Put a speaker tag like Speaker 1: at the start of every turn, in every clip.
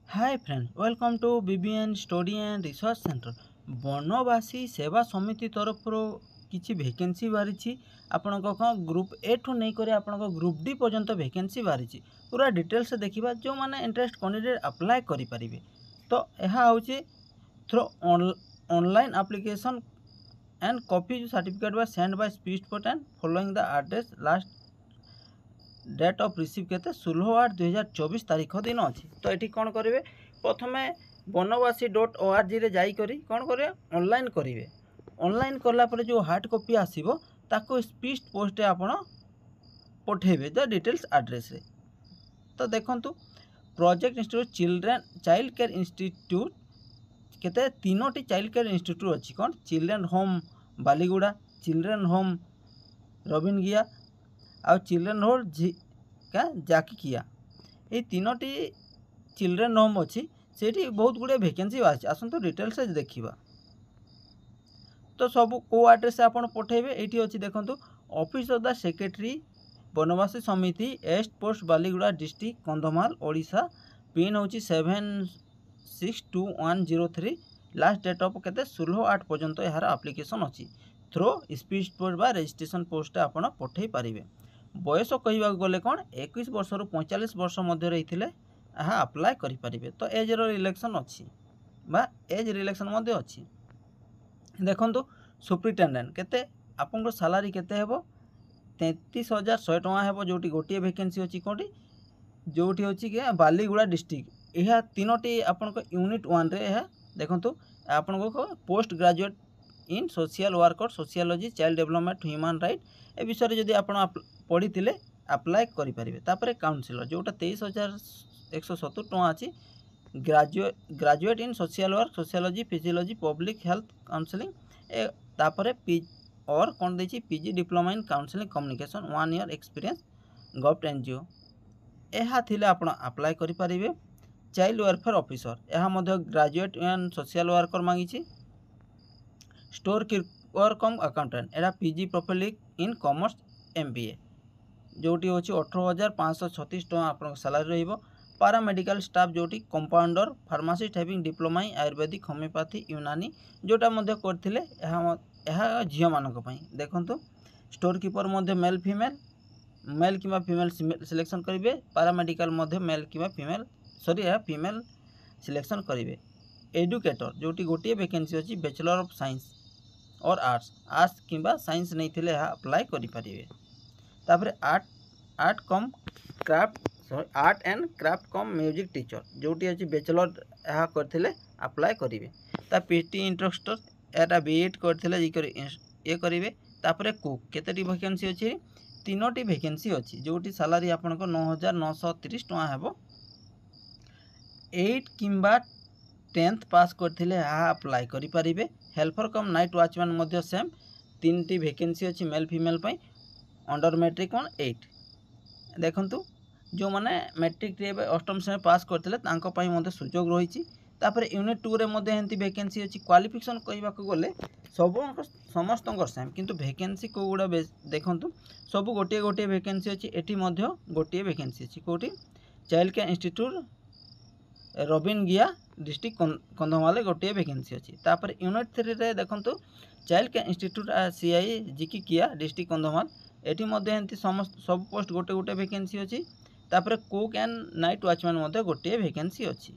Speaker 1: Hi friend, welcome to BBN study and research centre. Banvasi Seva Samiti तरफ किसी vacancy बाहरी आपण ग्रुप ए ठू नहीं करे आपण ग्रुप डी पर्यंत वैकेंसी बाहरी पूरा डिटेल्स देखा जो मैंने इंटरेस्ट कैंडिडेट अप्लाई करें। तो यह हूँ through online application and copy certificate by send by speed post and following the address last date of receive के 16/8/2024 तारीख दिन अच्छी। तो ये कौन करेंगे प्रथम बनवासी.org रे जाइकरी कौन करेंगे ऑनलाइन करेंगे। ऑनलाइन कलापर जो हार्ड कॉपी आसो ताको स्पीड पोस्ट आपण पठेबे द डिटेल्स एड्रेस रे। तो देखंतु project institute child care institute केते तीनोटी चाइल्ड केयर इंस्टीट्यूट अच्छी कौन children home Baliguda, children home Rabingia आ चिल्ड्रेन होम जाकिकिया। ये तीनोटी चिल्ड्रेन होम अच्छी से बहुत गुड़े वैकेंसी बाहर आसतु डिटेल्स देखा। तो सब को एड्रेस आप पठेबे ये अच्छी देखो office of the secretary Banvasi Samiti at post Baliguda district Kandhamal Odisha. Pin हूँ 762103 लास्ट डेट ऑफ के 16/8 पर्यंत यार एप्लिकेशन अच्छी थ्रो स्पीड पोस्ट बा रजिस्ट्रेशन पोस्ट आप पठे पारे। बयस कहवा गले कौन 21 वर्ष रु 45 वर्ष मध्य रही अप्लाई करें। तो एज रिलेक्शन अच्छी बा एज रिलेक्शन अच्छी। देखो सुप्रिटेडेंट केते आपन सैलरी केते हेबो 33,100 टଙ୍କା हेबो जोटी गोटे वैकेंसी अच्छी कौटी जोटी अच्छी कि बालीगुड़ा डिस्ट्रिक्ट। यह तीनोटी आपन यूनिट 1 रे है। देखो आपन को post graduate in social worker sociology child development human right ए विषय जदि आप पढ़ी अप्लाई करें। तापर काउंसिलर जोटा 23,170 टଙ୍କା अच्छी graduate in social work sociology physiology public health counselling तापर और कौन देखिए PG diploma in counselling communication 1 year experience government NGO यह थिले आपण अप्लाई करें। चाइल्ड वेलफेयर ऑफिसर यह ग्रेजुएट इन सोशल वर्कर मांगी। स्टोर कीपर कम अकाउंटेंट एटा PG profile in commerce MBA जोटी होची 18,536 टଙ୍କା आपन सैलरी रहिबो। पारामेडिकल स्टाफ जोटी compounder pharmacist having diploma in ayurvedic homeopathy Unani जोटा करथिले यह झील मानक पई। देखंतु store keeper male female male किंवा फीमेल सिलेक्शन करेंगे। पारामेडिकल मेल किंवा फीमेल यह फीमेल सिलेक्शन करेंगे। एडुकेटर जोटी गोटे वैकेंसी अच्छी बैचलर ऑफ साइंस और आर्ट्स किंवा साइंस नहीं थिले यह अप्लाई करें। तापर art and craft cum music teacher जोटी अच्छी बैचलर यह करथिले अप्लाई करेंगे। ता पीटी इंटरेस्टर एटा बीएड करथिले ये करेंगे। तापर कुक केतेटी वैकेंसी अच्छी तीनोटी वैकेंसी अच्छी जोटी सैलरी आपन को 9,930 टଙ୍କା हेबो। 8 किंबा 10th पास करथिले यह अप्लाई करें। हेल्पर कम नाइट वॉचमैन मध्य सेम 3टी वैकेंसी अच्छी मेल फीमेल पई अंडर मैट्रिक 8। देखंतु जो माने मैट्रिक रे अष्टम श्रेणी पास करथिले तांको पई मध्य सुयोग रही। तापर यूनिट 2 रे मध्य हेंती वैकेंसी अच्छी। क्वालिफिकेशन कहवा गले सब समस्त सेम किंतु वैकेंसी को गुड़ा देखंतु सब गोटे गोटे वैकेंसी अच्छी। एटी मध्य गोटे वैकेंसी अच्छी कोटी child care institute Rabingia district Kandhamal गोटे वैकेंसी अच्छी। तापर यूनिट 3 रे देखंतु child care institute CI Jikikia district Kandhamal एटी मध्य हेंती समस्त सब पोस्ट गोटे गोटे वैकेंसी अच्छी। तापर कुक एंड नाइट वॉचमैन मध्य गोटे वैकेंसी अच्छी।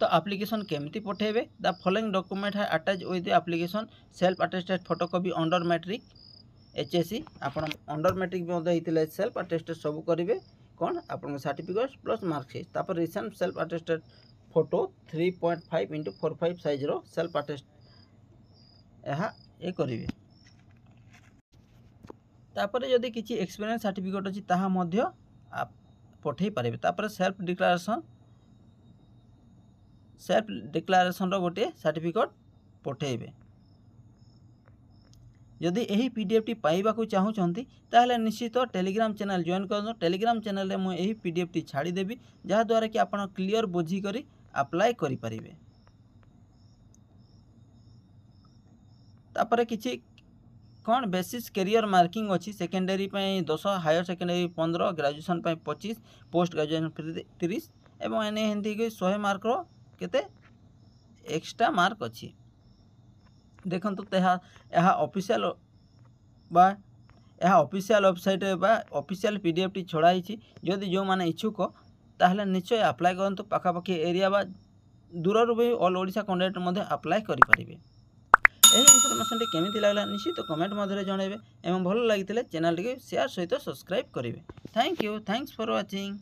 Speaker 1: तो एप्लिकेशन केमती पठेबे द फॉलोइंग डॉक्यूमेंट है attach with the application self attested photocopy under matric HSC आपण अंडर मैट्रिक होते सेल्फ अटेस्टेड सब करेंगे कौन आपन सर्टिफिकेट प्लस मार्कशीट। तापर recent self attested photo 3.5 × 4.5 size रो सेल्फ अटेस्ट ये करेंगे। तापर जदि किसी एक्सपीरियंस सर्टिफिकेट अच्छी ताहा मध्य आप पठे पारे। तापर सेल्फ डिक्लेरेशन रो गोटे सर्टिफिकेट पठेबे। जदि यही पीडीएफ टी पाइबा को चाहूँगी ताहले निश्चित टेलीग्राम चैनल जॉइन कर। टेलीग्राम चैनल रे मुझे यही पीडीएफ टी छाड़ी देबी जहाँ द्वारा कि आप क्लियर बुझी करी अप्लाई करि परिबे। तापर किछि कौन बेसिस कैरियर मार्किंग अच्छी secondary 10 higher secondary 15 graduation 25 post graduation 30 एवं एने हिंदी 100 मार्क केते एक्स्ट्रा मार्क अच्छी देखो तो यह ऑफिशियल बा यह ऑफिशियल वेबसाइट बा ऑफिशियल पीडीएफ टी छड़ाई जदि जो माने इच्छुक ताहले निश्चय अप्लाई करंतु पाखापाखि एरिया बा दूर भी ऑल ओडिशा कैंडिडेट अप्लाई करें। यही इनफर्मेशन टी केमिति लागला निश्चित कमेंट मध्य जनइबे एवं भल लगी चैनल टी शेयर सहित सब्सक्राइब करेंगे। Thank you, thanks for watching.